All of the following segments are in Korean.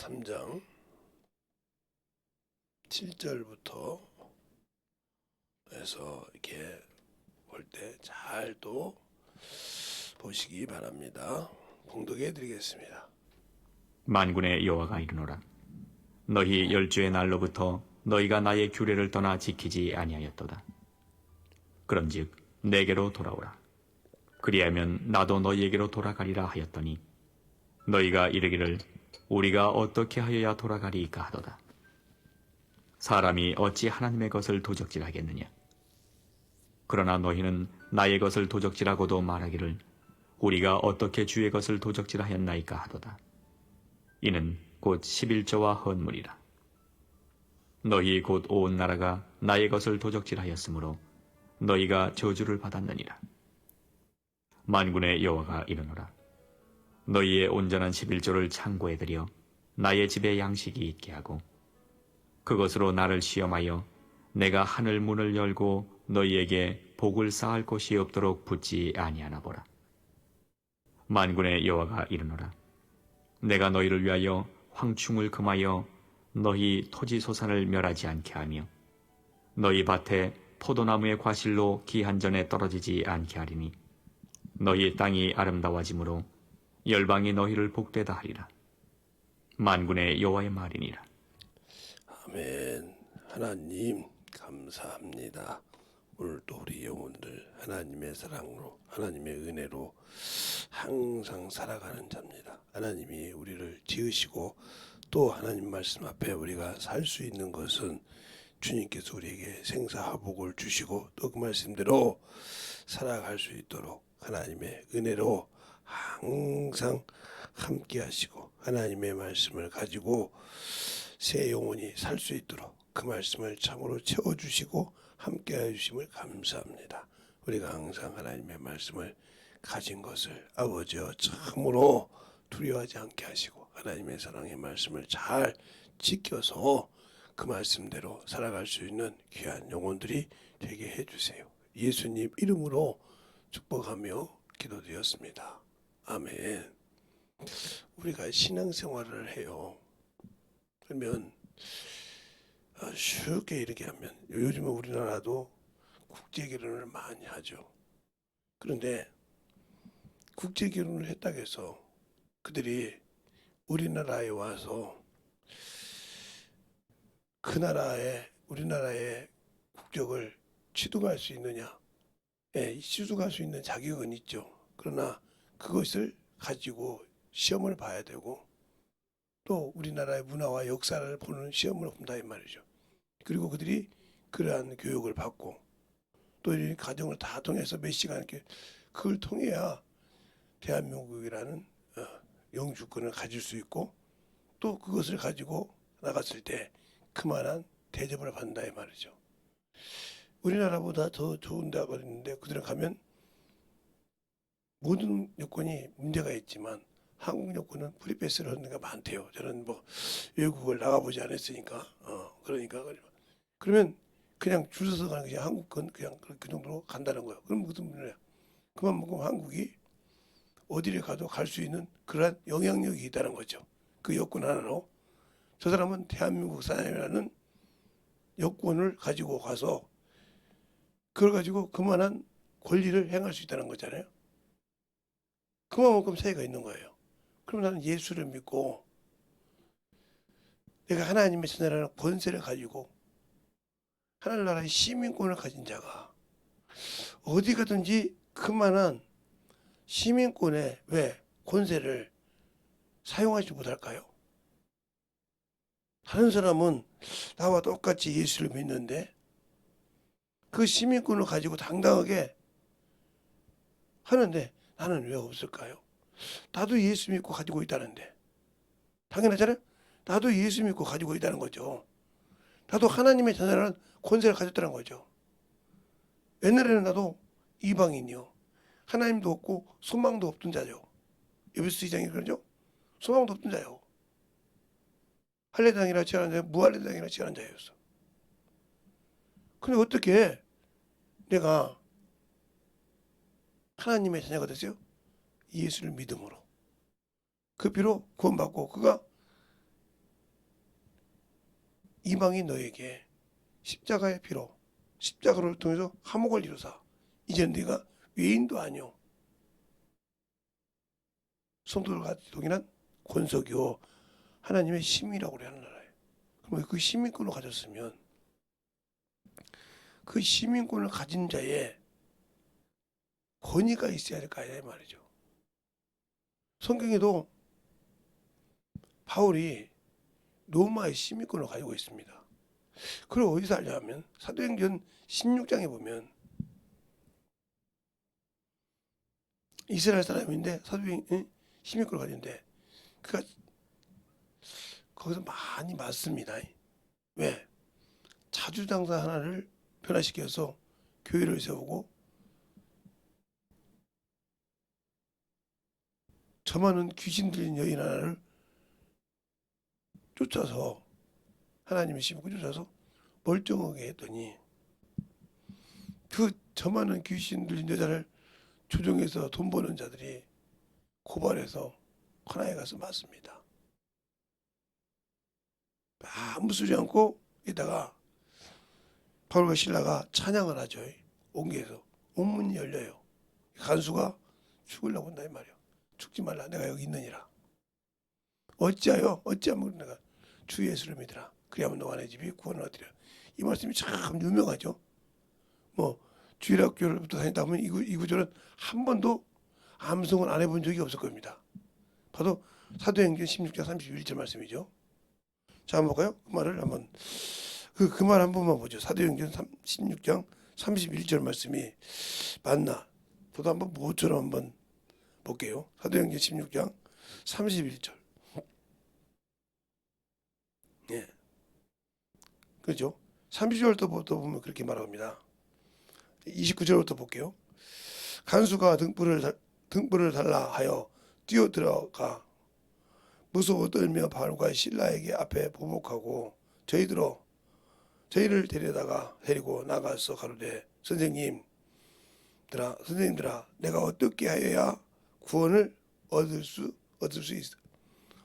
3장 7절부터 해서 이렇게 볼 때 잘 또 보시기 바랍니다. 봉독해 드리겠습니다. 만군의 여호와가 이르노라. 너희 열주의 날로부터 너희가 나의 규례를 떠나 지키지 아니하였도다. 그런즉 내게로 돌아오라. 그리하면 나도 너희에게로 돌아가리라 하였더니 너희가 이르기를 우리가 어떻게 하여야 돌아가리이까 하도다. 사람이 어찌 하나님의 것을 도적질하겠느냐. 그러나 너희는 나의 것을 도적질하고도 말하기를 우리가 어떻게 주의 것을 도적질하였나이까 하도다. 이는 곧 11조와 헌물이라. 너희 곧 온 나라가 나의 것을 도적질하였으므로 너희가 저주를 받았느니라. 만군의 여호와가 이르노라. 너희의 온전한 11조를 창고에 들여 나의 집에 양식이 있게 하고 그것으로 나를 시험하여 내가 하늘 문을 열고 너희에게 복을 쌓을 곳이 없도록 붙지 아니하나 보라. 만군의 여호와가 이르노라. 내가 너희를 위하여 황충을 금하여 너희 토지 소산을 멸하지 않게 하며 너희 밭에 포도나무의 과실로 기한전에 떨어지지 않게 하리니 너희 땅이 아름다워짐으로 열방이 너희를 복되다 하리라. 만군의 여호와의 말이니라. 아멘. 하나님 감사합니다. 오늘 또 우리 영혼들 하나님의 사랑으로 하나님의 은혜로 항상 살아가는 자입니다. 하나님이 우리를 지으시고 또 하나님 말씀 앞에 우리가 살 수 있는 것은 주님께서 우리에게 생사화복을 주시고 또 그 말씀대로 살아갈 수 있도록 하나님의 은혜로 항상 함께 하시고 하나님의 말씀을 가지고 새 영혼이 살 수 있도록 그 말씀을 참으로 채워주시고 함께해 주심을 감사합니다. 우리가 항상 하나님의 말씀을 가진 것을 아버지여 참으로 두려워하지 않게 하시고 하나님의 사랑의 말씀을 잘 지켜서 그 말씀대로 살아갈 수 있는 귀한 영혼들이 되게 해주세요. 예수님 이름으로 축복하며 기도드렸습니다. 아멘. 우리가 신앙생활을 해요. 그러면 쉽게 이렇게 하면 요즘은 우리나라도 국제결혼을 많이 하죠. 그런데 국제결혼을 했다고 해서 그들이 우리나라에 와서 그 나라의 우리나라의 국적을 취득할 수 있느냐? 예, 취득할 수 있는 자격은 있죠. 그러나 그것을 가지고 시험을 봐야 되고 또 우리나라의 문화와 역사를 보는 시험을 본다 이 말이죠. 그리고 그들이 그러한 교육을 받고 또 이 과정을 다 통해서 몇 시간 이렇게 그걸 통해야 대한민국이라는 영주권을 가질 수 있고 또 그것을 가지고 나갔을 때 그만한 대접을 받는다 이 말이죠. 우리나라보다 더 좋은 데가 있는데 그들은 가면 모든 여건이 문제가 있지만 한국 여권은 프리패스를 하는 데가 많대요. 저는 뭐 외국을 나가보지 않았으니까 그러니까 그러면 그냥 줄 서서 가는 게 한국은 그냥 그 정도로 간다는 거예요. 그럼 무슨 문제야? 그만큼 한국이 어디를 가도 갈 수 있는 그러한 영향력이 있다는 거죠. 그 여권 하나로 저 사람은 대한민국 사람이라는 여권을 가지고 가서 그걸 가지고 그만한 권리를 행할 수 있다는 거잖아요. 그만큼 차이가 있는 거예요. 그럼 나는 예수를 믿고 내가 하나님의 전하라는 권세를 가지고 하늘나라의 시민권을 가진 자가 어디 가든지 그만한 시민권의 왜 권세를 사용하지 못할까요? 다른 사람은 나와 똑같이 예수를 믿는데 그 시민권을 가지고 당당하게 하는데 나는 왜 없을까요? 나도 예수 믿고 가지고 있다는데 당연하잖아요. 나도 예수 믿고 가지고 있다는 거죠. 나도 하나님의 자녀라는 권세를 가졌다는 거죠. 옛날에는 나도 이방인이요. 하나님도 없고 소망도 없던 자죠. 에베소 2장이 그러죠. 소망도 없던 자요. 할례당이라 취하는 자요. 무할례당이라 취하는 자였어. 근데 어떻게 내가 하나님의 자녀가 됐어요? 예수를 믿음으로. 그 피로 구원받고 그가 이방인 너에게 십자가의 피로 십자가를 통해서 화목을 이루사 이제는 네가 외인도 아니요 성도들과 동일한 권속이요 하나님의 시민이라고 하는 나라예요. 그러면 그 시민권을 가졌으면 그 시민권을 가진 자의 권위가 있어야 될 거 아니냐 말이죠. 성경에도 바울이 로마의 시민권을 가지고 있습니다. 그걸 어디서 알냐면 사도행전 16장에 보면 이스라엘 사람인데 시민권을 가졌는데 그가 거기서 많이 맞습니다. 왜? 자주장사 하나를 변화시켜서 교회를 세우고 저 많은 귀신 들린 여인 하나를 쫓아서 하나님의 시민권 쫓아서 멀쩡하게 했더니 그 저 많은 귀신 들린 여자를 조종해서 돈 버는 자들이 고발해서 관아에 가서 맞습니다. 아무 소리 않고 이다가 바울과 실라가 찬양을 하죠. 옹기에서 옥문이 열려요. 간수가 죽으려고 한다 이 말이야. 죽지 말라 내가 여기 있느니라. 어찌하면 내가 주 예수를 믿으라. 그리하면 너와 내 집이 구원을 얻으리라. 이 말씀이 참 유명하죠. 뭐 주일학교를부터 다니다 보면 이 구절은 한 번도 암송을 안 해본 적이 없을 겁니다. 봐도 사도행전 16장 31절 말씀이죠. 자 한번 볼까요? 그 말을 한번 그 말 한 번만 보죠. 사도행전 16장 31절 말씀이 맞나? 저도 한번 모처럼 한번 볼게요. 사도행전 16장 31절. 예. 그렇죠? 30절부터 보면 그렇게 말합니다. 29절부터 볼게요. 간수가 등불을 달라 하여 뛰어들어가 무서워 떨며 바울과 실라에게 앞에 보복하고 저희를 데리고 나가서 가로되 선생님들아 내가 어떻게 하여야 구원을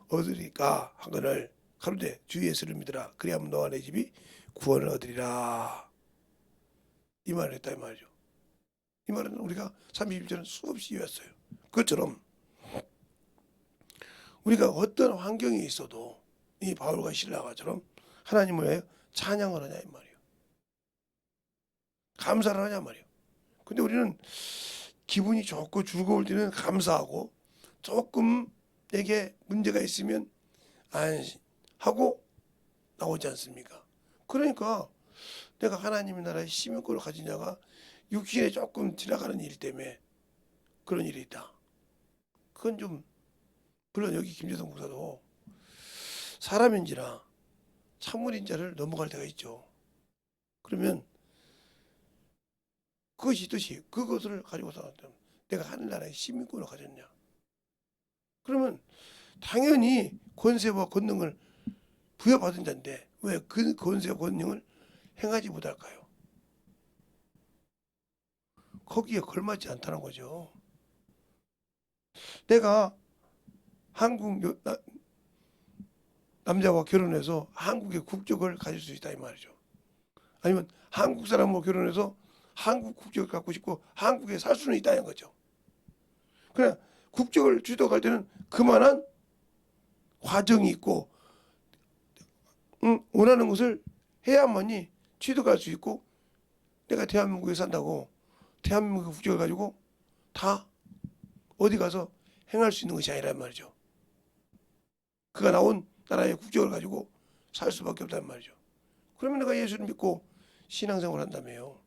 얻으리까 하거늘 가로되 주 예수를 믿으라 그리하면 너와 내 집이 구원을 얻으리라. 이 말을 했다 이 말이죠. 이 말은 우리가 32절은 수없이 외웠어요. 그것처럼 우리가 어떤 환경에 있어도 이 바울과 실라가처럼 하나님을 왜 찬양을 하냐 이 말이에요. 감사를 하냐 말이에요. 근데 우리는 기분이 좋고 즐거울 때는 감사하고 조금 내게 문제가 있으면 안하고 나오지 않습니까? 그러니까 내가 하나님의 나라의 시민권을 가진 자가 육신에 조금 지나가는 일 때문에 그런 일이 있다. 그건 좀 물론 여기 김재동 목사도 사람인지라 참물인 자를 넘어갈 때가 있죠. 그러면 그것이 뜻이 그것을 가지고서 내가 하늘나라의 시민권을 가졌냐. 그러면 당연히 권세와 권능을 부여받은 자인데 왜 그 권세와 권능을 행하지 못할까요? 거기에 걸맞지 않다는 거죠. 내가 한국 남자와 결혼해서 한국의 국적을 가질 수 있다 이 말이죠. 아니면 한국 사람과 결혼해서 한국 국적을 갖고 싶고 한국에 살 수는 있다는 거죠. 그냥 국적을 취득할 때는 그만한 과정이 있고 원하는 것을 해야만이 취득할 수 있고 내가 대한민국에 산다고 대한민국의 국적을 가지고 다 어디 가서 행할 수 있는 것이 아니란 말이죠. 그가 나온 나라의 국적을 가지고 살 수밖에 없단 말이죠. 그러면 내가 예수를 믿고 신앙생활을 한다며요.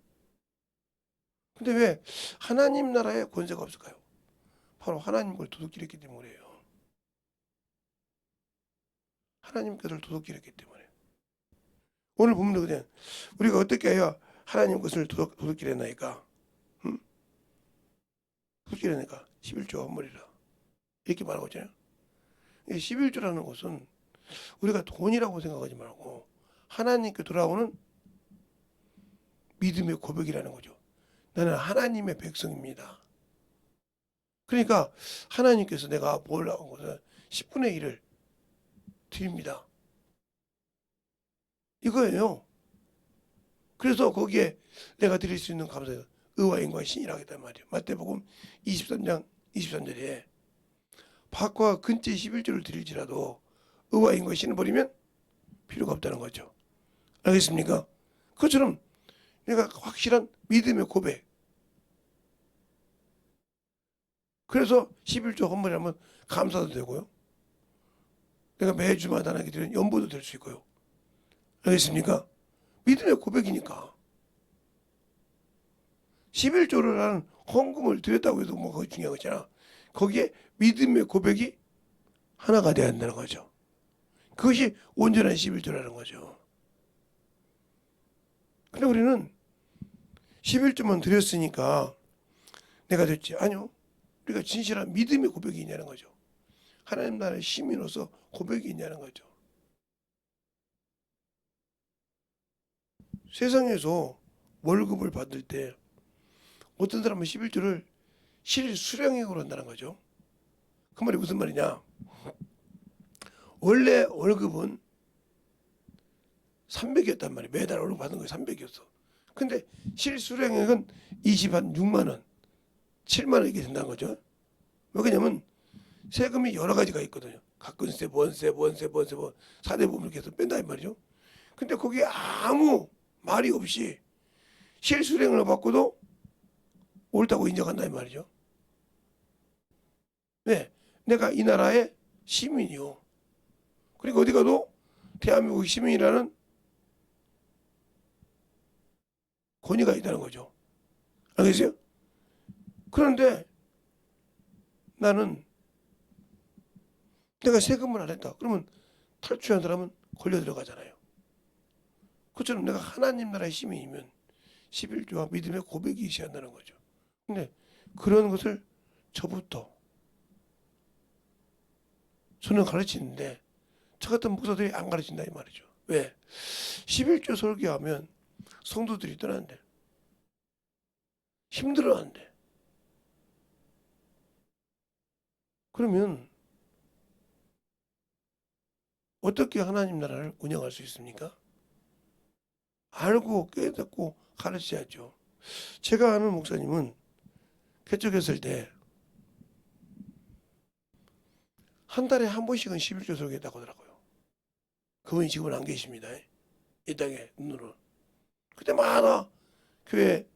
근데 왜 하나님 나라에 권세가 없을까요? 바로 하나님 걸 도둑질했기 때문에요. 하나님 것을 도둑질했기 때문에. 오늘 보면 그냥 우리가 어떻게 해야 하나님 것을 도둑질했나이까? 도둑질했나이까? 11조 헌물이라 이렇게 말하고 있잖아요. 11조라는 것은 우리가 돈이라고 생각하지 말고 하나님께 돌아오는 믿음의 고백이라는 거죠. 나는 하나님의 백성입니다. 그러니까 하나님께서 내가 보려고 한 것은 10분의 1을 드립니다. 이거예요. 그래서 거기에 내가 드릴 수 있는 감사는 의와 인과 신이라고 했단 말이에요. 마태복음 23장 23절에 밭과 근처에 11조를 드릴지라도 의와 인과 신을 버리면 필요가 없다는 거죠. 알겠습니까? 그것처럼 내가 확실한 믿음의 고백. 그래서 11조 헌물이라면 감사도 되고요. 내가 매주마다 하나님께 드리는 연보도 될 수 있고요. 알겠습니까? 믿음의 고백이니까. 11조를 하는 헌금을 드렸다고 해도 뭐 그거 중요한 거잖아. 거기에 믿음의 고백이 하나가 돼야 한다는 거죠. 그것이 온전한 11조라는 거죠. 근데 우리는 11조만 드렸으니까 내가 됐지. 아니요. 우리가 진실한 믿음의 고백이 있냐는 거죠. 하나님 나라의 시민으로서 고백이 있냐는 거죠. 세상에서 월급을 받을 때 어떤 사람은 11조를 실수령액으로 한다는 거죠. 그 말이 무슨 말이냐. 원래 월급은 300이었단 말이에요. 매달 월급 받는 거 300이었어. 근데 실수령액은 26만 원, 7만 원 이렇게 된다는 거죠. 왜 그러냐면 세금이 여러 가지가 있거든요. 가근세, 원세, 4대 보험 이렇게 해서 뺀다 이 말이죠. 근데 거기에 아무 말이 없이 실수령을 받고도 옳다고 인정한다 이 말이죠. 네, 내가 이 나라의 시민이요. 그리고 어디 가도 대한민국 시민이라는 권위가 있다는 거죠. 알겠어요? 그런데 나는 내가 세금을 안 했다. 그러면 탈주한 사람은 걸려 들어가잖아요. 그처럼 내가 하나님 나라의 시민이면 11조와 믿음의 고백이 있어야 한다는 거죠. 근데 그런 것을 저부터 저는 가르치는데 저 같은 목사들이 안 가르친다 이 말이죠. 왜? 11조 설교하면 성도들이 떠난대. 힘들어한대. 그러면 어떻게 하나님 나라를 운영할 수 있습니까? 알고 깨닫고 가르쳐야죠. 제가 아는 목사님은 개척했을 때 한 달에 한 번씩은 11조 설교했다고 하더라고요. 그분이 지금은 안 계십니다. 이 땅에 눈으로. 그때마다 교회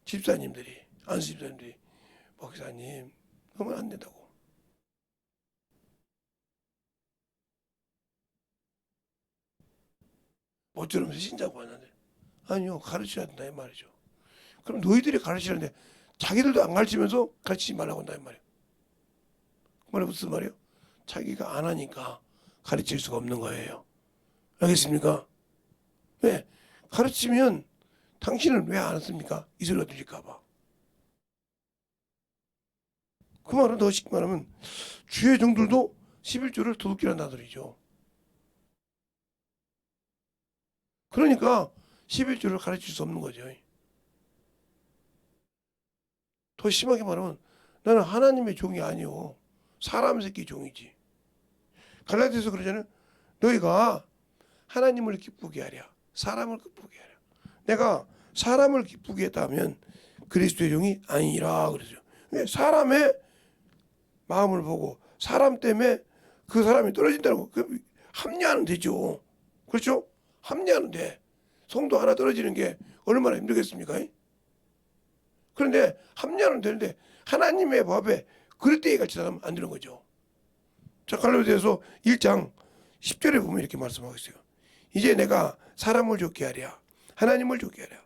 집사님들이 안수 집사님들이 목사님 그러면 안 된다고. 모처럼 신자고 하는데 아니요 가르쳐야 된다 이 말이죠. 그럼 너희들이 가르치는데 자기들도 안 가르치면서 가르치지 말라고 한다 이 말이에요. 그 말이 무슨 말이에요? 자기가 안 하니까 가르칠 수가 없는 거예요. 알겠습니까? 왜? 가르치면 당신은 왜 안 했습니까? 이 소리가 들릴까 봐. 그 말은 더 쉽게 말하면 주의 종들도 11조를 도둑질한다는 소리죠. 그러니까 11조를 가르칠 수 없는 거죠. 더 심하게 말하면 나는 하나님의 종이 아니오. 사람 새끼 종이지. 갈라디아서 그러잖아요. 너희가 하나님을 기쁘게 하랴. 사람을 기쁘게 하랴. 내가 사람을 기쁘게 했다면 그리스도의 종이 아니라 그러죠. 사람의 마음을 보고 사람 때문에 그 사람이 떨어진다고 합리화는 되죠. 그렇죠? 합리화는 돼. 성도 하나 떨어지는 게 얼마나 힘들겠습니까? 그런데 합리화는 되는데 하나님의 법에 그릇되게 같이 살면 안 되는 거죠. 자, 갈라디아서 1장 10절에 보면 이렇게 말씀하고 있어요. 이제 내가 사람을 좋게 하랴. 하나님을 좋게 하랴.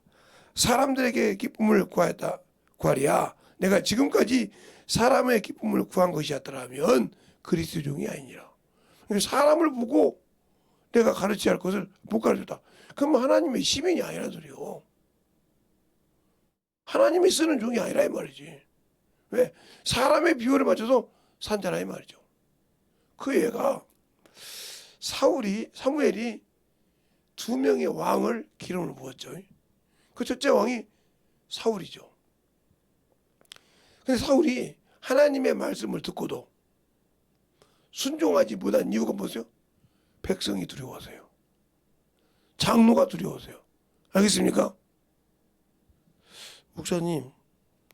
사람들에게 기쁨을 구하랴. 내가 지금까지 사람의 기쁨을 구한 것이었더라면 그리스도 종이 아니니라. 그러니까 사람을 보고 내가 가르쳐야 할 것을 못 가르쳤다. 그럼 하나님의 시민이 아니란 소리요. 하나님이 쓰는 종이 아니라 이 말이지. 왜? 사람의 비율에 맞춰서 산잖아 이 말이죠. 그 애가 사무엘이 2명의 왕을 기름을 부었죠. 그 첫째 왕이 사울이죠. 근데 사울이 하나님의 말씀을 듣고도 순종하지 못한 이유가 뭐죠? 백성이 두려워서요. 장로가 두려우세요. 알겠습니까? 목사님,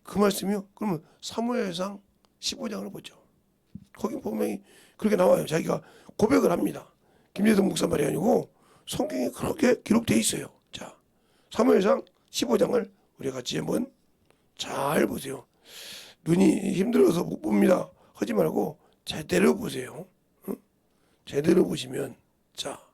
그 말씀이요? 그러면 사무엘상 15장을 보죠. 거기 분명히 그렇게 나와요. 자기가 고백을 합니다. 김재동 목사 말이 아니고 성경에 그렇게 기록되어 있어요. 자, 사무엘상 15장을 우리 같이 한번 잘 보세요. 눈이 힘들어서 못 봅니다 하지 말고 제대로 보세요. 응? 제대로 보시면, 자,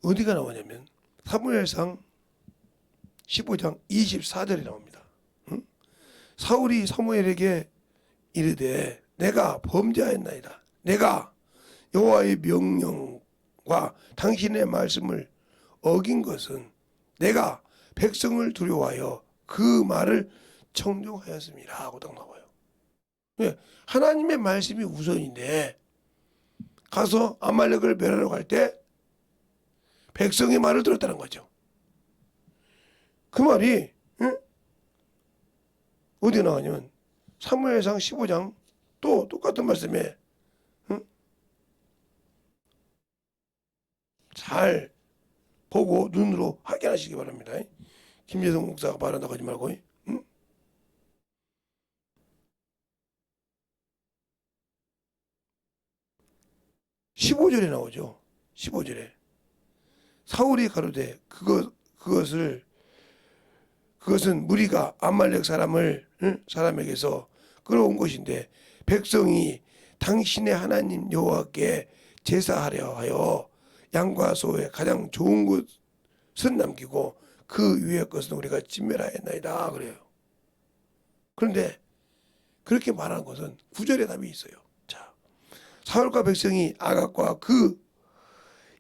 어디가 나오냐면 사무엘상 15장 24절에 나옵니다. 응? 사울이 사무엘에게 이르되 내가 범죄하였나이다. 내가 여호와의 명령과 당신의 말씀을 어긴 것은 내가 백성을 두려워하여 그 말을 청종하였습니다 하고 딱 나와요. 예, 하나님의 말씀이 우선인데 가서 아말렉을 멸하러 갈 때 백성의 말을 들었다는 거죠. 그 말이 어디에 나오냐면 사무엘상 15장 또 똑같은 말씀에 잘 보고 눈으로 확인하시기 바랍니다. 김재성 목사가 말한다고 하지 말고. 15절에 나오죠. 15절에 사울이 가로되 그것은 무리가 아말렉 사람에게서 끌어온 것인데 백성이 당신의 하나님 여호와께 제사하려 하여 양과 소의 가장 좋은 것은 남기고 그 위의 것은 우리가 진멸하였나이다 그래요. 그런데 그렇게 말하는 것은 9절에 답이 있어요. 자, 사울과 백성이 아각과 그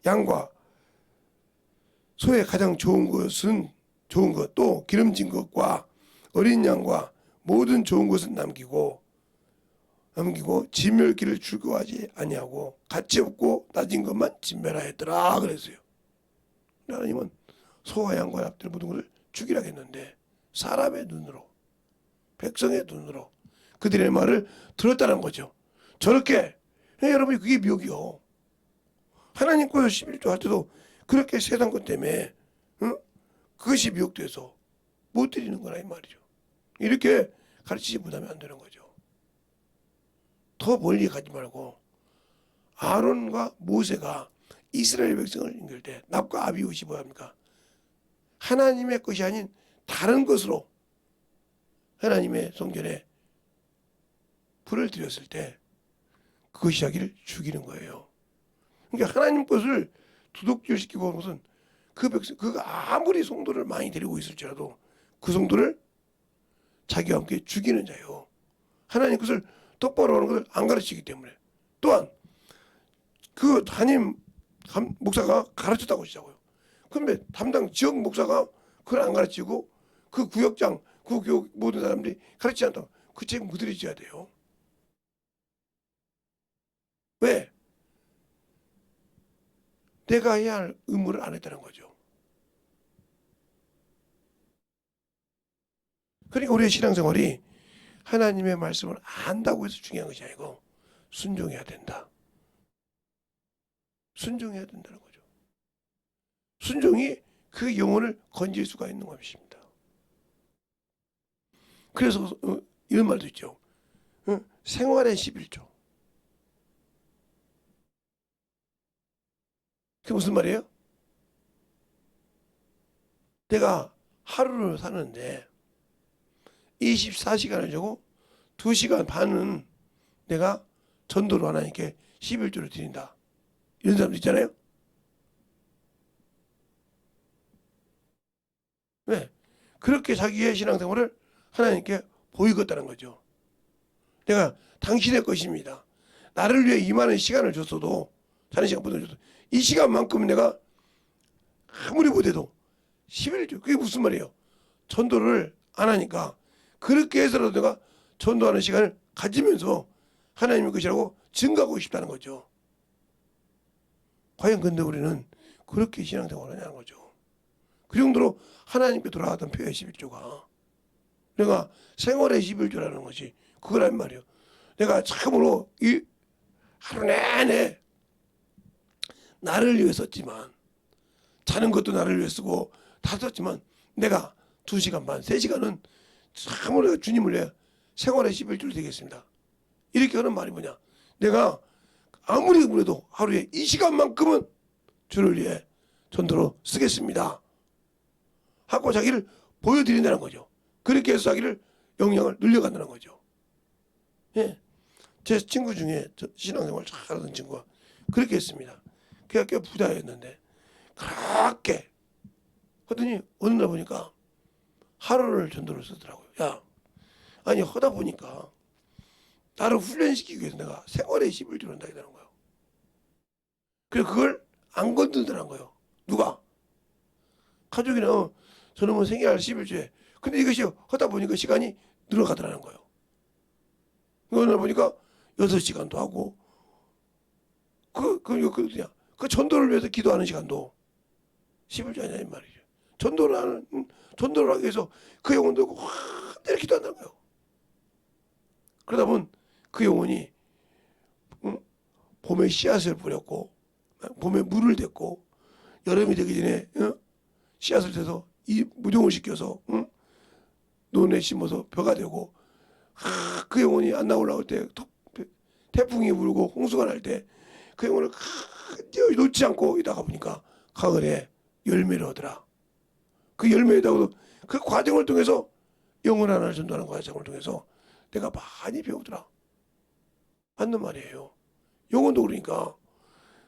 양과 소의 가장 좋은 것은 좋은 것, 또 기름진 것과 어린 양과 모든 좋은 것은 남기고 진멸기를 출교하지 아니하고 가치 없고 낮은 것만 진멸하였더라 그랬어요. 하나님은 소와 양과 납들 모든 것을 죽이라 했는데 사람의 눈으로, 백성의 눈으로 그들의 말을 들었다는 거죠. 저렇게 여러분이 그게 미혹이요. 하나님 거에서 11조 할 때도 그렇게 세상 것 때문에 그것이 미혹돼서 못 드리는 거라 이 말이죠. 이렇게 가르치지 못하면 안 되는 거죠. 더 멀리 가지 말고 아론과 모세가 이스라엘 백성을 인도할 때 납과 아비웃이 뭐합니까? 하나님의 것이 아닌 다른 것으로 하나님의 성전에 불을 들였을 때 그것이 자기를 죽이는 거예요. 그러니까 하나님 것을 두둑질시키고 하는 것은 그 백성, 그가 아무리 성도를 많이 데리고 있을지라도 그 성도를 자기와 함께 죽이는 자요. 하나님 것을 똑바로 하는 것을 안 가르치기 때문에. 또한 그 담임 목사가 가르쳤다고 하시자고요. 그런데 담당 지역 목사가 그걸 안 가르치고 그 구역장, 그 교육 모든 사람들이 가르치지 않다고 그 책임 그들이 져야 돼요. 왜? 내가 해야 할 의무를 안 했다는 거죠. 그러니까 우리의 신앙생활이 하나님의 말씀을 안다고 해서 중요한 것이 아니고 순종해야 된다. 순종해야 된다는 거죠. 순종이 그 영혼을 건질 수가 있는 것입니다. 그래서 이런 말도 있죠. 생활의 11조. 그게 무슨 말이에요? 내가 하루를 사는데 24시간을 주고 2시간 반은 내가 전도로 하나님께 11조를 드린다. 이런 사람도 있잖아요. 왜? 그렇게 자기의 신앙생활을 하나님께 보이겠다는 거죠. 내가 당신의 것입니다. 나를 위해 임하는 시간을 줬어도 자는 시간보다 줬어도 이 시간만큼 내가 아무리 못해도 11조. 그게 무슨 말이에요? 전도를 안 하니까 그렇게 해서라도 내가 전도하는 시간을 가지면서 하나님의 것이라고 증거하고 싶다는 거죠. 과연 근데 우리는 그렇게 신앙생활을 하냐는 거죠. 그 정도로 하나님께 돌아가던 표의 11조가 내가 생활의 11조라는 것이 그거란 말이에요. 내가 참으로 이 하루 내내 나를 위해 썼지만 자는 것도 나를 위해 쓰고 다 썼지만 내가 2시간 반, 3시간은 참으로 내가 주님을 위해 생활의 11조를 되겠습니다. 이렇게 하는 말이 뭐냐? 내가 아무리 그래도 하루에 이 시간만큼은 주를 위해 전도로 쓰겠습니다 하고 자기를 보여드린다는 거죠. 그렇게 해서 자기를 역량을 늘려간다는 거죠. 예. 제 친구 중에 신앙생활 잘하던 친구가 그렇게 했습니다. 걔가 꽤 부자였는데 그렇게 하더니 어느 날 보니까 하루를 전도로 쓰더라고요. 야, 아니 하다 보니까 나를 훈련시키기 위해서 내가 생활의 11조를 한다 이러는 거예요. 그래서 그걸 안 건드더라는 거예요. 누가? 가족이나 저놈은 생활 11조에. 근데 이것이 하다 보니까 시간이 늘어가더라는 거예요. 어느 날 보니까 6시간도 하고 그 전도를 위해서 기도하는 시간도 11조 아니냐 이 말이죠. 전도를 하기 위해서 그 영혼 들고 완전히 기도한다는 거예요. 그러다 보면 그 영혼이 봄에 씨앗을 뿌렸고 봄에 물을 댔고 여름이 되기 전에 씨앗을 대서 이 무종을 시켜서 논에 심어서 벼가 되고 그 영혼이 안 나오려고 때 태풍이 불고 홍수가 날 때 그 영혼을 놓지 않고 있다가 보니까 가을에 열매를 얻으라. 그 열매에다가도 그 과정을 통해서 영혼 하나를 전도하는 과정을 통해서 내가 많이 배우더라. 맞는 말이에요. 영혼도 그러니까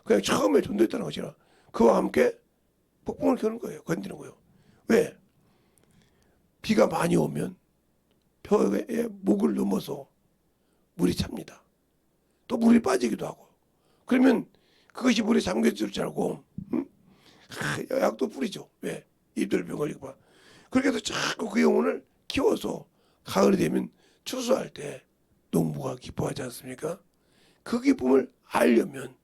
그냥 처음에 전도했다는 것이 아니라 그와 함께 폭풍을 겨는 거예요. 건드는 거예요. 왜? 비가 많이 오면 벼의 목을 넘어서 물이 찹니다. 또 물이 빠지기도 하고. 그러면 그것이 물에 잠겨질 줄 알고 약도 뿌리죠. 왜? 입들병 걸리고 봐. 그렇게 해서 자꾸 그 영혼을 키워서 가을이 되면 추수할 때 농부가 기뻐하지 않습니까? 그 기쁨을 알려면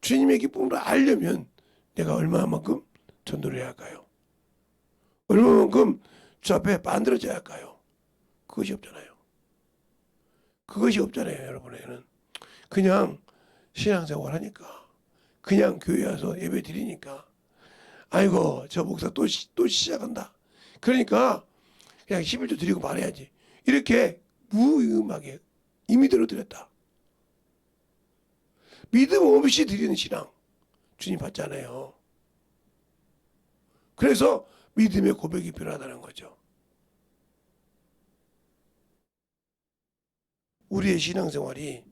주님의 기쁨을 알려면 내가 얼마만큼 전도를 해야 할까요? 얼마만큼 주 앞에 만들어져야 할까요? 그것이 없잖아요. 그것이 없잖아요, 여러분에게는. 그냥 신앙생활 하니까, 그냥 교회 와서 예배 드리니까, 아이고, 저 목사 또 시작한다. 그러니까 그냥 11조 드리고 말해야지. 이렇게 무의음하게 임의대로 드렸다. 믿음 없이 드리는 신앙, 주님 받잖아요. 그래서 믿음의 고백이 필요하다는 거죠. 우리의 신앙생활이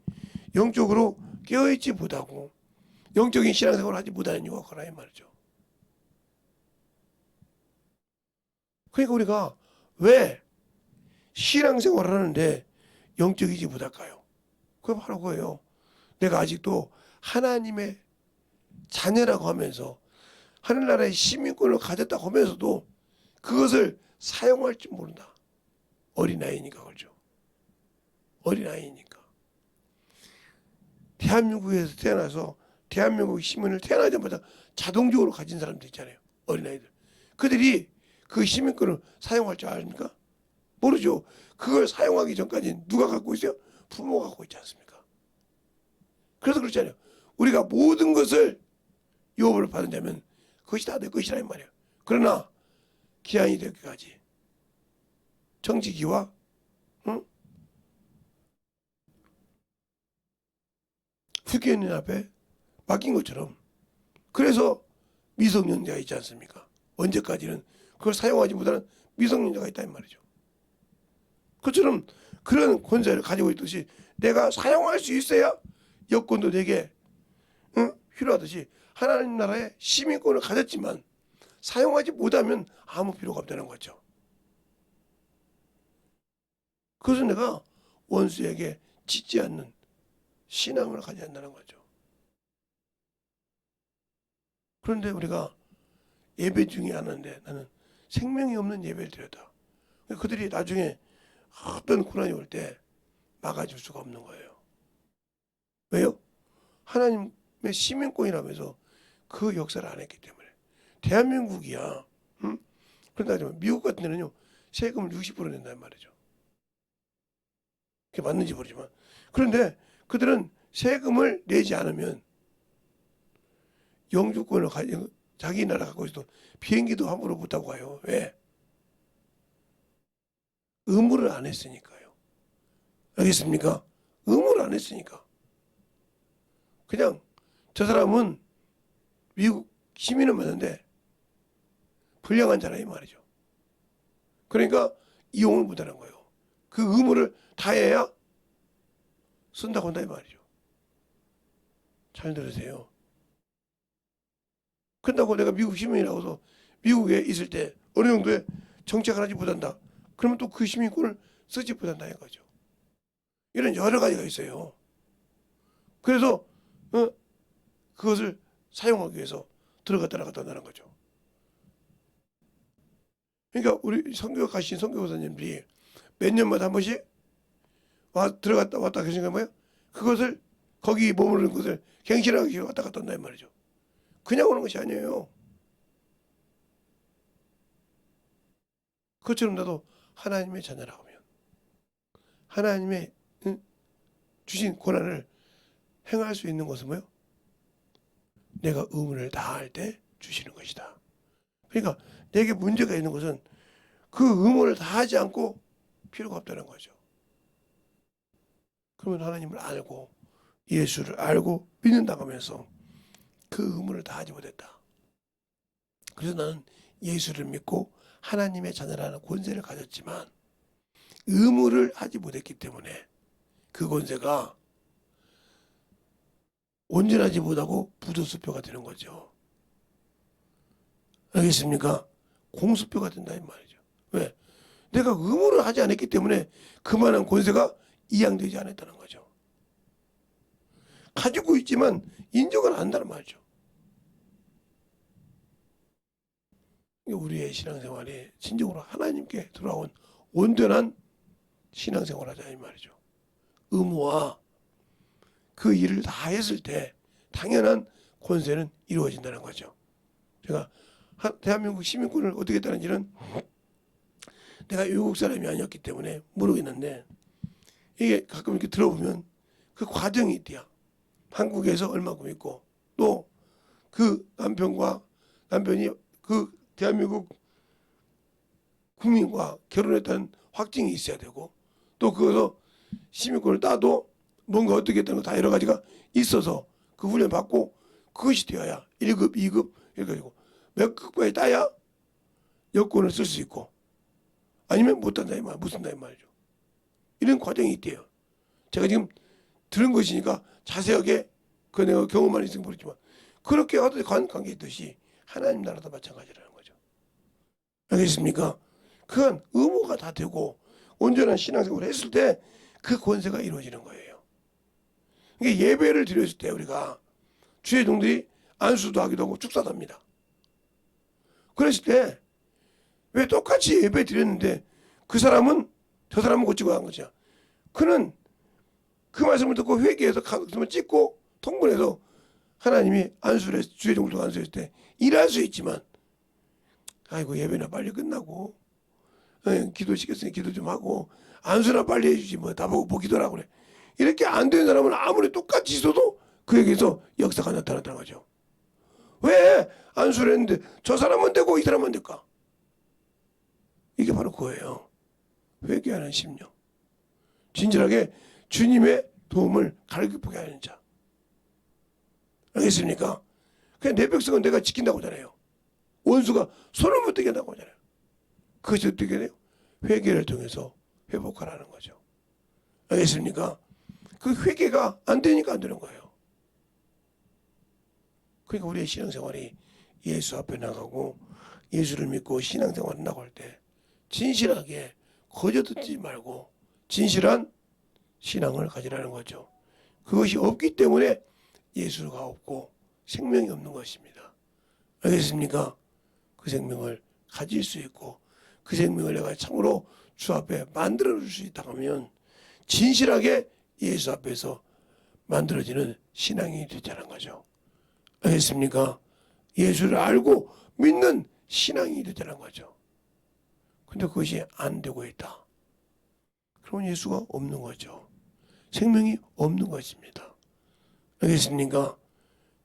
영적으로 깨어있지 못하고 영적인 신앙생활을 하지 못하는 이유가 그거라 이 말이죠. 그러니까 우리가 왜 신앙생활을 하는데 영적이지 못할까요? 그게 바로 그거예요. 내가 아직도 하나님의 자녀라고 하면서 하늘나라의 시민권을 가졌다고 하면서도 그것을 사용할 줄 모른다. 어린아이니까 그렇죠. 어린아이니까. 대한민국에서 태어나서 대한민국 시민을 태어나자마자 자동적으로 가진 사람들 있잖아요. 어린아이들. 그들이 그 시민권을 사용할 줄 아십니까? 모르죠. 그걸 사용하기 전까지 누가 갖고 있어요? 부모가 갖고 있지 않습니까? 그래서 그렇잖아요. 우리가 모든 것을 유업을 받은 자면 그것이 다 내 것이라 이 말이에요. 그러나 기한이 되기까지 정직이와 후견인 앞에 맡긴 것처럼 그래서 미성년자가 있지 않습니까? 언제까지는 그걸 사용하지 못하는 미성년자가 있다는 말이죠. 그처럼 그런 권세를 가지고 있듯이 내가 사용할 수 있어야 여권도 내게 필요하듯이 하나님 나라의 시민권을 가졌지만 사용하지 못하면 아무 필요가 없다는 거죠. 그것은 내가 원수에게 짓지 않는 신앙을 가져야 한다는 거죠. 그런데 우리가 예배 중에 하는데 나는 생명이 없는 예배를 드렸다. 그들이 나중에 어떤 고난이 올 때 막아줄 수가 없는 거예요. 왜요? 하나님의 시민권이라면서 그 역사를 안 했기 때문에. 대한민국이야. 그런다 하지만 미국 같은 데는요, 세금을 60% 낸다는 말이죠. 그게 맞는지 모르지만. 그런데 그들은 세금을 내지 않으면 영주권을 가지고 자기 나라 갖고 있어도 비행기도 함부로 못 타고 가요. 왜? 의무를 안 했으니까요. 알겠습니까? 의무를 안 했으니까. 그냥 저 사람은 미국 시민은 맞는데 불량한 자라 이 말이죠. 그러니까 이용을 못하는 거예요. 그 의무를 다해야 쓴다고 한다 이 말이죠. 잘 들으세요. 그렇다고 내가 미국 시민이라고서 미국에 있을 때 어느 정도의 정책을 하지 못한다. 그러면 또 그 시민권을 쓰지 못한다 이거죠. 이런 여러 가지가 있어요. 그래서 그것을 사용하기 위해서 들어갔다 나갔다 한다는 거죠. 그러니까 우리 선교 가신 선교사님들이 몇 년마다 한 번씩 들어갔다 왔다 하시는 거예요. 그것을 거기 머무르는 것을 갱신하기 위해 왔다 갔다 한다 이 말이죠. 그냥 오는 것이 아니에요. 그것처럼 나도 하나님의 자녀라고 하면 하나님의 주신 권한을 행할 수 있는 것은 뭐요? 내가 의무를 다할 때 주시는 것이다. 그러니까 내게 문제가 있는 것은 그 의무를 다하지 않고 필요가 없다는 거죠. 그러면 하나님을 알고 예수를 알고 믿는다고 하면서 그 의무를 다하지 못했다. 그래서 나는 예수를 믿고 하나님의 자녀라는 권세를 가졌지만 의무를 하지 못했기 때문에 그 권세가 온전하지 못하고 부도수표가 되는 거죠. 알겠습니까? 공수표가 된다 이 말이죠. 왜? 내가 의무를 하지 않았기 때문에 그만한 권세가 이양되지 않았다는 거죠. 가지고 있지만 인정을 안 한다는 말이죠. 우리의 신앙생활이 진정으로 하나님께 돌아온 온전한 신앙생활을 하자 이 말이죠. 의무와 그 일을 다 했을 때 당연한 권세는 이루어진다는 거죠. 제가 대한민국 시민권을 어떻게 했다는지는 내가 외국 사람이 아니었기 때문에 모르겠는데 이게 가끔 이렇게 들어보면 그 과정이 있대요. 한국에서 얼마큼 있고 또 그 남편이 그 대한민국 국민과 결혼했다는 확증이 있어야 되고 또 그것서 시민권을 따도 뭔가 어떻게 했다는 거 다 여러 가지가 있어서 그 훈련 받고 그것이 되어야 1급, 2급 이렇게 되고 몇 급까지 따야 여권을 쓸 수 있고 아니면 못 딴다 이 말, 못 쓴다 이 말이죠. 이런 과정이 있대요. 제가 지금 들은 것이니까 자세하게 그 내가 경험만 있으면 모르지만 그렇게 하듯 관계 있듯이 하나님 나라도 마찬가지라는 거죠. 알겠습니까? 그건 의무가 다 되고 온전한 신앙생활을 했을 때 그 권세가 이루어지는 거예요. 그러니까 예배를 드렸을 때 우리가 주의 종들이 안수도 하기도 하고 축사도 합니다. 그랬을 때 왜 똑같이 예배 드렸는데 저 사람은 고치고 한 거죠. 그는 그 말씀을 듣고 회개해서 가슴을 찢고 통분해서 하나님이 안수를 주의 종도 안수했을 때 일할 수 있지만 아이고 예배나 빨리 끝나고 기도 시켰으니 기도 좀 하고 안수나 빨리 해주지 뭐 다 보고 기도라고 그래. 이렇게 안 되는 사람은 아무리 똑같이 있어도 그에게서 역사가 나타났다는 거죠. 왜 안수를 했는데 저 사람은 되고 이 사람은 될까? 이게 바로 그거예요. 회개하는 심령. 진실하게 주님의 도움을 갈급하게 하는 자. 알겠습니까? 그냥 내 백성은 내가 지킨다고 하잖아요. 원수가 손을 못 대게 한다고 하잖아요. 그것이 어떻게 돼요? 회개를 통해서 회복하라는 거죠. 알겠습니까? 그 회개가 안 되니까 안 되는 거예요. 그러니까 우리의 신앙생활이 예수 앞에 나가고 예수를 믿고 신앙생활을 나갈 때 진실하게 거저 듣지 말고 진실한 신앙을 가지라는 거죠. 그것이 없기 때문에 예수가 없고 생명이 없는 것입니다. 알겠습니까? 그 생명을 가질 수 있고 그 생명을 내가 참으로 주 앞에 만들어 줄 수 있다 하면 진실하게 예수 앞에서 만들어지는 신앙이 되자는 거죠. 알겠습니까? 예수를 알고 믿는 신앙이 되자는 거죠. 근데 그것이 안 되고 있다. 그러면 예수가 없는 거죠. 생명이 없는 것입니다. 알겠습니까?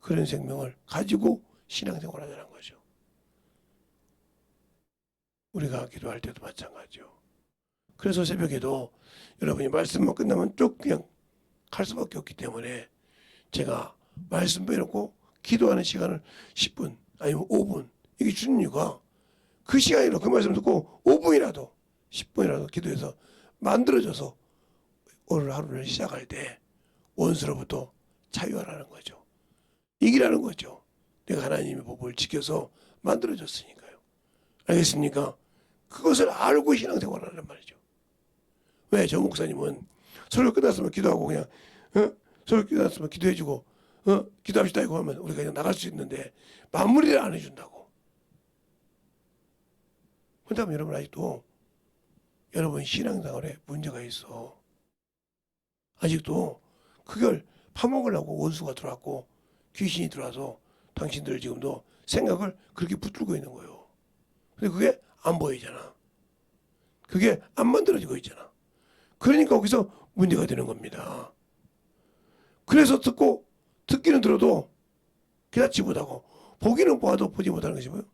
그런 생명을 가지고 신앙생활을 하자는 거죠. 우리가 기도할 때도 마찬가지죠. 그래서 새벽에도 여러분이 말씀만 끝나면 쭉 그냥 갈 수밖에 없기 때문에 제가 말씀 빼놓고 기도하는 시간을 10분 아니면 5분 이게 주는 이유가 그 시간이라도 그 말씀 듣고 5분이라도 10분이라도 기도해서 만들어져서 오늘 하루를 시작할 때 원수로부터 자유하라는 거죠. 이기라는 거죠. 내가 하나님의 법을 지켜서 만들어졌으니까요. 알겠습니까? 그것을 알고 신앙생활을 하는 말이죠. 왜? 저 목사님은 설교 끝났으면 기도하고 그냥 설교 끝났으면 기도해주고 기도합시다 이거 하면 우리가 그냥 나갈 수 있는데 마무리를 안 해준다고. 그렇다면 여러분 아직도 여러분 신앙생활에 문제가 있어. 아직도 그걸 파먹으려고 원수가 들어왔고 귀신이 들어와서 당신들 지금도 생각을 그렇게 붙들고 있는 거예요. 근데 그게 안 보이잖아. 그게 안 만들어지고 있잖아. 그러니까 거기서 문제가 되는 겁니다. 그래서 듣기는 들어도 깨닫지 못하고 보기는 보아도 보지 못하는 것이 뭐예요?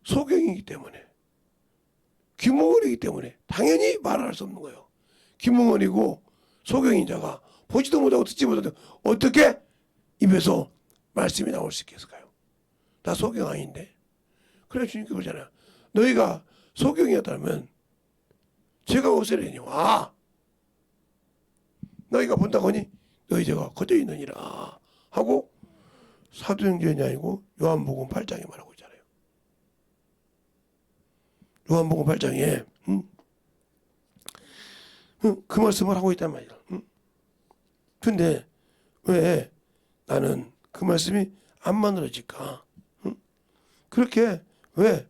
소경이기 때문에 귀머거리기 때문에 당연히 말할 수 없는 거예요. 귀머거리고 소경인 자가 보지도 못하고 듣지 못하고 어떻게 입에서 말씀이 나올 수 있겠을까요? 나 소경 아닌데. 그래 주님께 그러잖아요. 너희가 소경이었다면 죄가 없으려니 와. 너희가 본다거니 너희 죄가 거저 있느니라 하고 사도행전이 아니고 요한복음 8장에 말하고 있잖아요. 요한복음 8장에 그 말씀을 하고 있단 말이야. 근데 왜 나는 그 말씀이 안 만들어질까? 그렇게 왜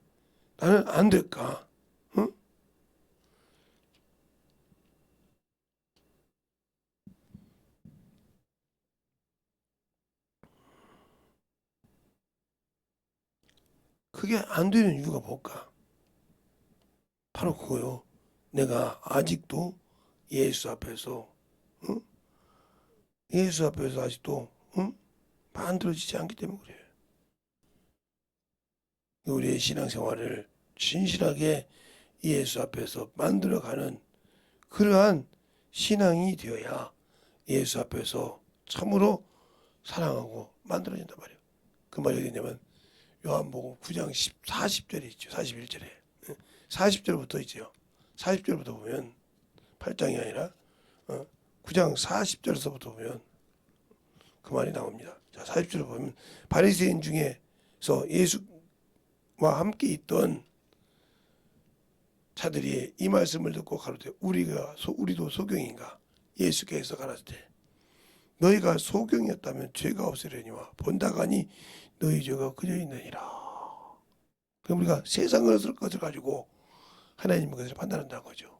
나는 안 될까? 그게 안 되는 이유가 뭘까? 바로 그거요. 내가 아직도 예수 앞에서 예수 앞에서 아직도 만들어지지 않기 때문에 그래요. 우리의 신앙생활을 진실하게 예수 앞에서 만들어가는 그러한 신앙이 되어야 예수 앞에서 참으로 사랑하고 만들어진단 말이에요. 그 말이 어디냐면 요한복음 9장 40절에 있죠. 41절에. 40절부터 있죠. 40절부터 보면 8장이 아니라 9장 40절에서부터 보면 그 말이 나옵니다. 자, 40절을 보면 바리새인 중에서 예수와 함께 있던 자들이 이 말씀을 듣고 가로되 우리도 소경인가? 예수께서 가라사대 너희가 소경이었다면 죄가 없으려니와 본다가니 너희 죄가 그저 있느니라. 그럼 우리가 세상 것을 가지고 하나님의 것을 판단한다는 거죠.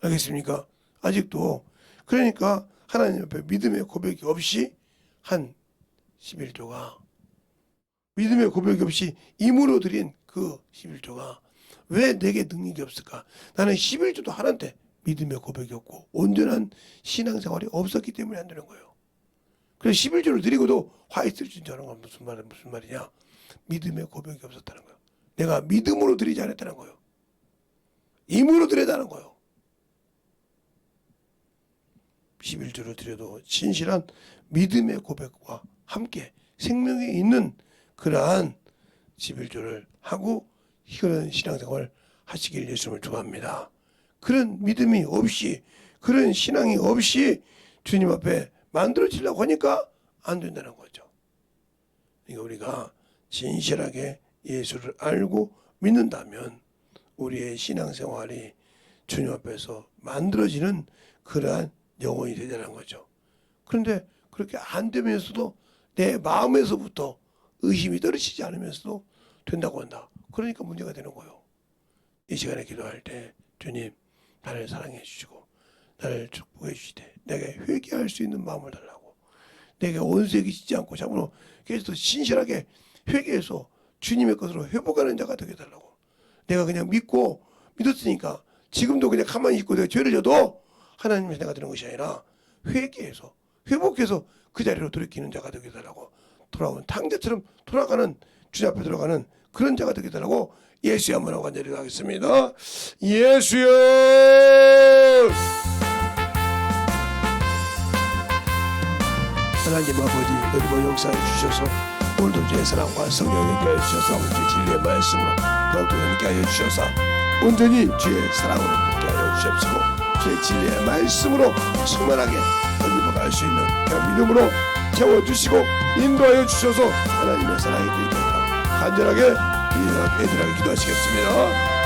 알겠습니까? 아직도 그러니까 하나님 앞에 믿음의 고백이 없이 한 11조가 믿음의 고백이 없이 임으로 드린 그 11조가 왜 내게 능력이 없을까? 나는 11조도 하나한테 믿음의 고백이 없고 온전한 신앙생활이 없었기 때문에 안 되는 거예요. 그래서 11조를 드리고도 화 있을 줄 아는 건 무슨 말이냐? 믿음의 고백이 없었다는 거예요. 내가 믿음으로 드리지 않았다는 거예요. 임으로 드려야하는 거예요. 11조를 드려도 진실한 믿음의 고백과 함께 생명이 있는 그러한 11조를 하고 그런 신앙생활을 하시길 예수님을 축원합니다. 그런 믿음이 없이 그런 신앙이 없이 주님 앞에 만들어지려고 하니까 안 된다는 거죠. 그러니까 우리가 진실하게 예수를 알고 믿는다면 우리의 신앙생활이 주님 앞에서 만들어지는 그러한 영혼이 되자는 거죠. 그런데 그렇게 안 되면서도 내 마음에서부터 의심이 떨어지지 않으면서도 된다고 한다. 그러니까 문제가 되는 거예요. 이 시간에 기도할 때 주님 나를 사랑해 주시고 나를 축복해 주시되 내게 회개할 수 있는 마음을 달라고 내게 원수에게 지지 않고 참으로 계속 신실하게 회개해서 주님의 것으로 회복하는 자가 되게 달라고 내가 그냥 믿었으니까 지금도 그냥 가만히 있고 내가 죄를 져도 하나님의 내가 되는 것이 아니라 회개해서 회복해서 그 자리로 돌이키는 자가 되게 달라고, 돌아온 탕자처럼 돌아가는, 주님 앞에 들어가는 그런 자가 되게 달라고 예수의 한번 하고 간절히 하겠습니다. 예수여. 하나님 아버지, 여러분 역사해 주셔서 오늘도 주의 사랑과 성령을 함께하여 주셔서 주의 진리의 말씀으로 더욱더 함께하여 주셔서 온전히 주의 사랑으로 함께하여 주시옵시고 주의 진리의 말씀으로 충만하게 던져갈 수 있는 그런 믿음으로 채워주시고 인도하여 주셔서 하나님의 사랑이 되게 하라 간절하게 애들하게 기도하시겠습니다.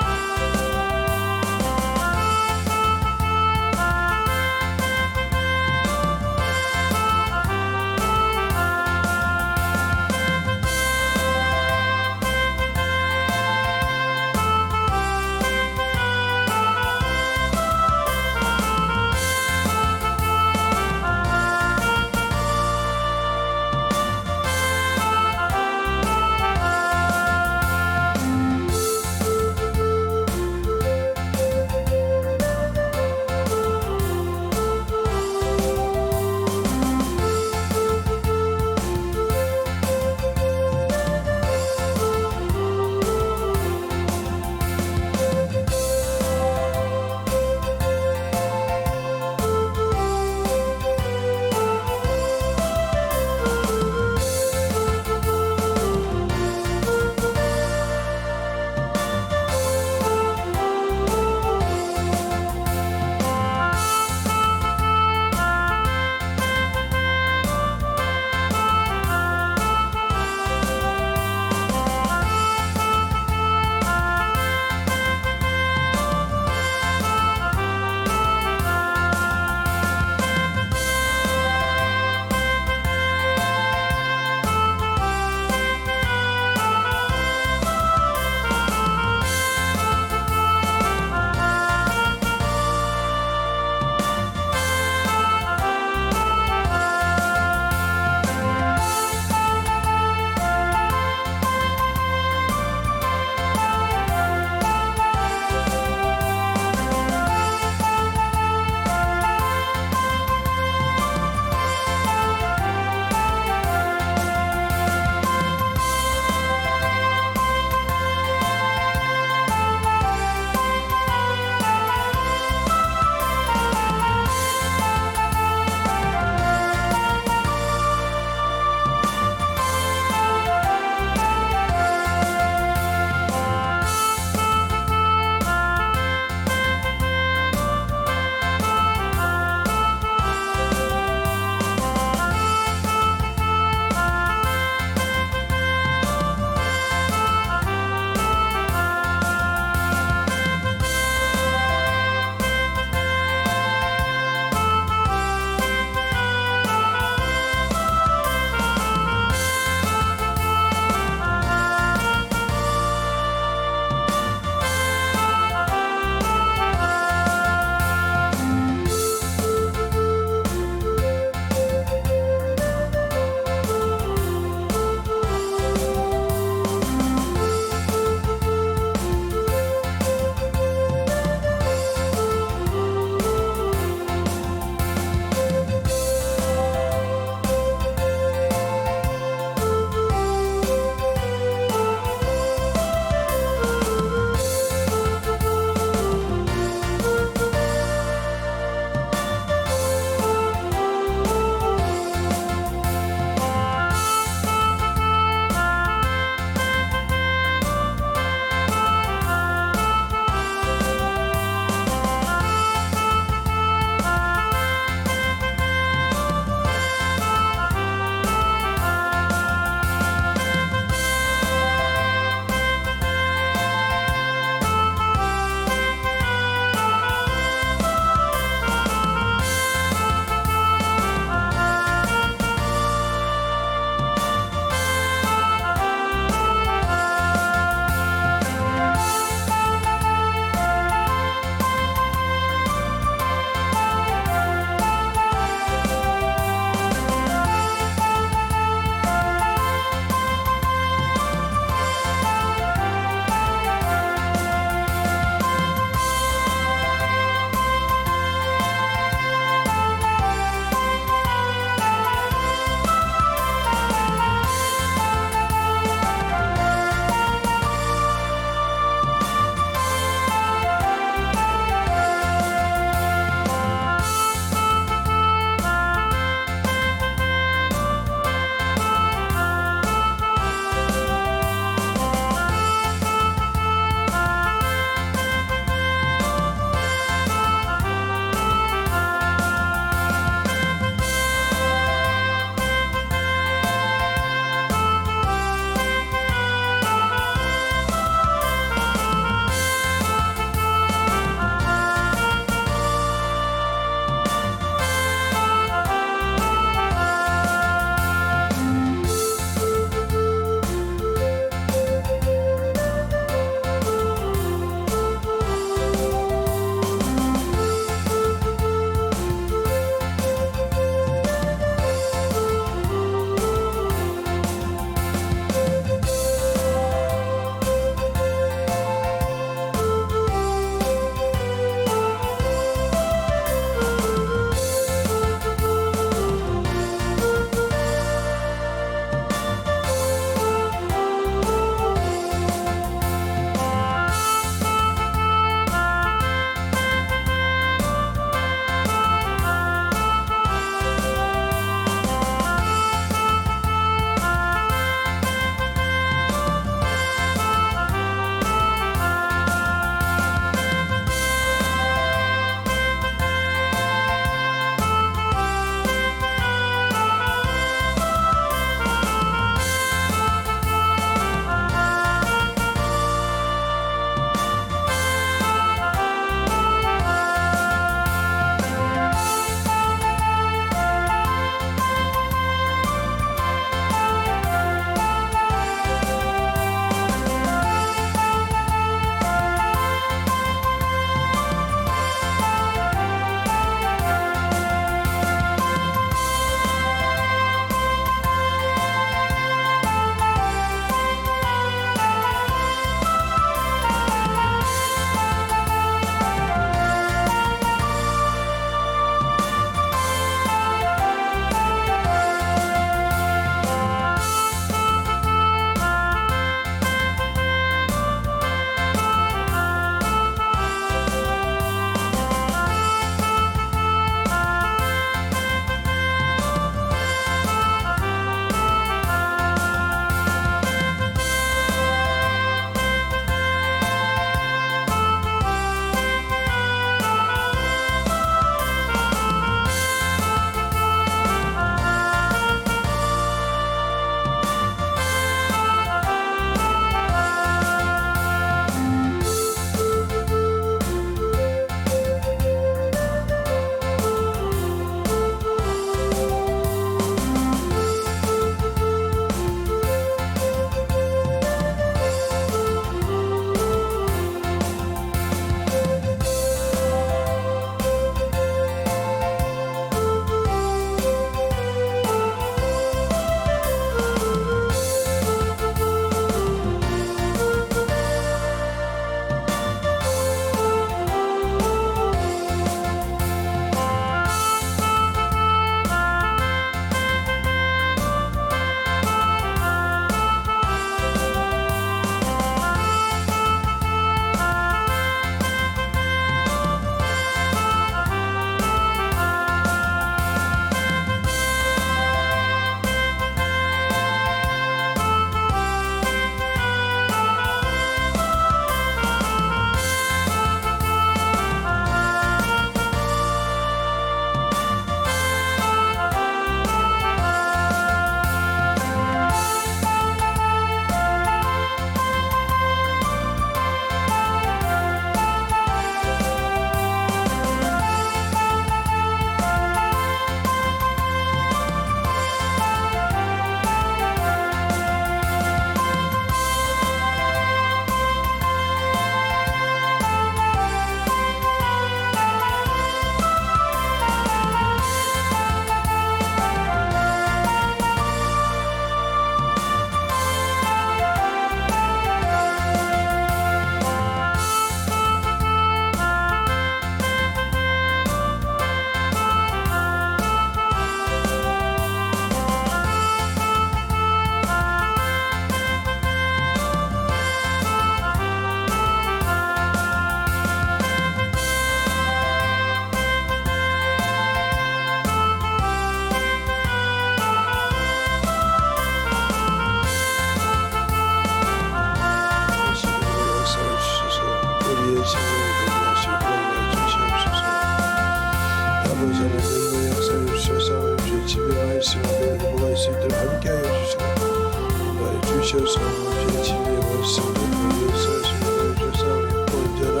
주셔서 주의 진리의 말씀을 역사하시며 주셔서 온전한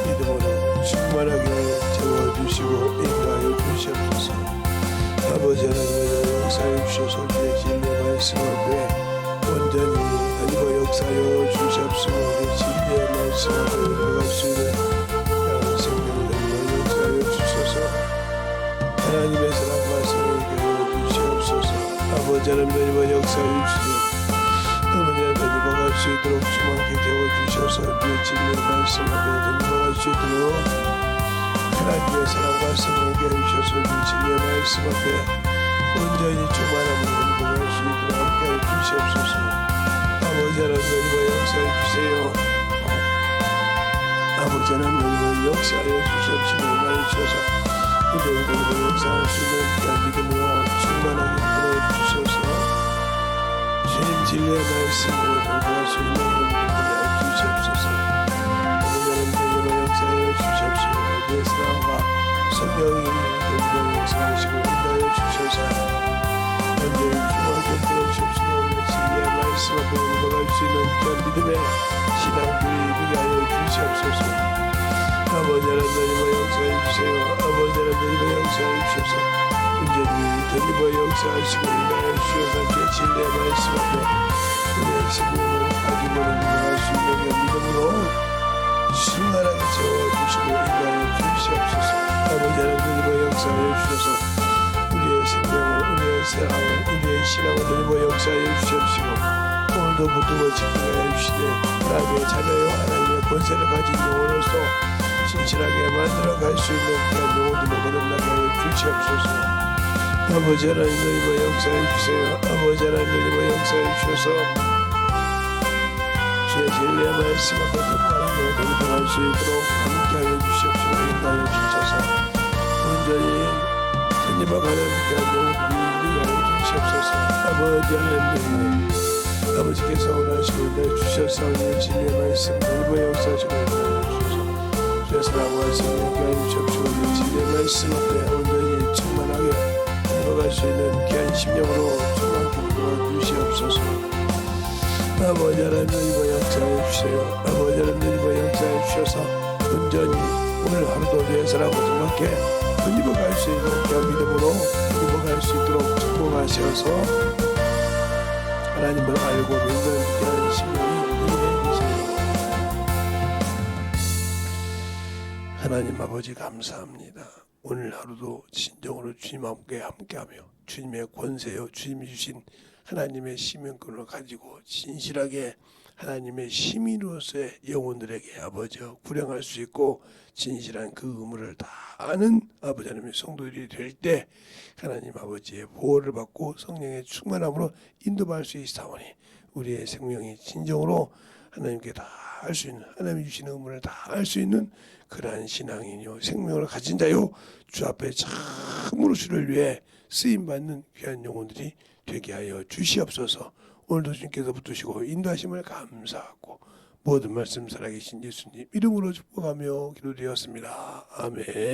믿음으로 충만하게 채워주시고 인도하여 주시옵소서. 아버지 하나님 역사해 주셔서 주의 진리의 말씀 앞에 온전히 하나님과 역사하여 주시옵시고 우리 진리의 말씀 앞에 들어갈 수 있는 생명을 역사하여 주셔서 하나님의 사랑 말씀을 깨워 주시옵소서. 아버지 하나님과 역사하여 주시옵소서. 아버지 하나님과 갈 수 있도록 충만하게 채워주셔서 주의 진리의 말씀 앞에 하나님과 갈 수 있도록 하나님의 사랑과 성령을 깨우셔서 주의 진리의 말씀 앞에 온전히 충만함을 하나님과 갈 수 있도록 함께하여 주시옵소서. 아버지 하나님과 역사해 주세요. 아버지 하나님과 역사하여 주시옵시고 인하여 주셔서 우리가 역사할 수 있는 그런 믿음으로 충만하게 불러주셔서 주님 진리의 말씀으로 돌아갈 수 있는 은혜를 주시옵소서. 아버지 하나님과 역사하여 주시옵시고 주의 사랑과 성령이 우리를 역사하시고 인도하여 주셔서 언제나 충만하게 불러주시옵시고 진리의 말씀 앞에 돌아갈 수 있는 그런 믿음의 신앙들이 있게 하여 주시옵소서. 아버지 하나님과 역사해 주세요. 아버지 하나님과 역사해 주셔서 온전히 하나님과 역사하시고 인도하여 주셔서 주의 진리의 말씀 앞에 우리의 생명을 가지고 나갈 수 있는 믿음으로 순간하게 채워주시고 인도하여 주시옵소서. 아버지 하나님과 역사해 주셔서 우리의 생명을 우리의 사랑을 우리의 신앙을 하나님과 역사해 주시옵시고 오늘도 붙들고 지키게 해주시되 하나님의 자녀여 하나님의 권세를 가진 영혼으로서 진실하게 만들어갈 수 있는 그런 영혼들로 거듭나게 하여 주시옵소서. 아버지 하나님과 역사해 주세요. 아버지 하나님과 역사해 주셔서 주의 진리의 말씀 앞에 바라며 거듭나갈 수 있도록 함께하여 주시옵시고 인도하여 주셔서 온전히 주님과 가는 그런 영혼들이 우리가 하여 주시옵소서. 아버지 하나님 아버지께서 원하시고 인도하여 주셔서 우리의 진리의 말씀 하나님과 역사하시고 인도하여 주셔서 주의 사랑과 성령께 하여 주시옵시고 우리의 진리의 말씀 앞에 온전히 충만하게 들어갈 수 있는 귀한 심령으로 충만하게 불러주시옵소서. 아버지 하나님과 역사해 주세요. 아버지 하나님과 역사해 주셔서 온전히 오늘 하루도 주의 사랑과 정확하게 하나님과 갈 수 있는 귀한 믿음으로 하나님과 갈 수 있도록 축복하셔서 하나님을 알고 믿는 귀한 심령이 되게 해주세요. 하나님 아버지 감사합니다. 오늘 하루도 진정으로 주님과 함께하며 주님의 권세요 주님이 주신 하나님의 시민권을 가지고 진실하게 하나님의 시민으로서의 영혼들에게 아버지 구령할 수 있고 진실한 그 의무를 다 아는 아버지 하나님의 성도들이 될 때 하나님 아버지의 보호를 받고 성령의 충만함으로 인도받을 수 있사오니 우리의 생명이 진정으로 하나님께 다 할 수 있는 하나님이 주시는 의무를 다 할 수 있는 그러한 신앙이요 생명을 가진 자요 주 앞에 참으로 주를 위해 쓰임받는 귀한 영혼들이 되게 하여 주시옵소서. 오늘도 주님께서 붙드시고 인도하심을 감사하고 모든 말씀 살아계신 예수님 이름으로 축복하며 기도드렸습니다. 아멘.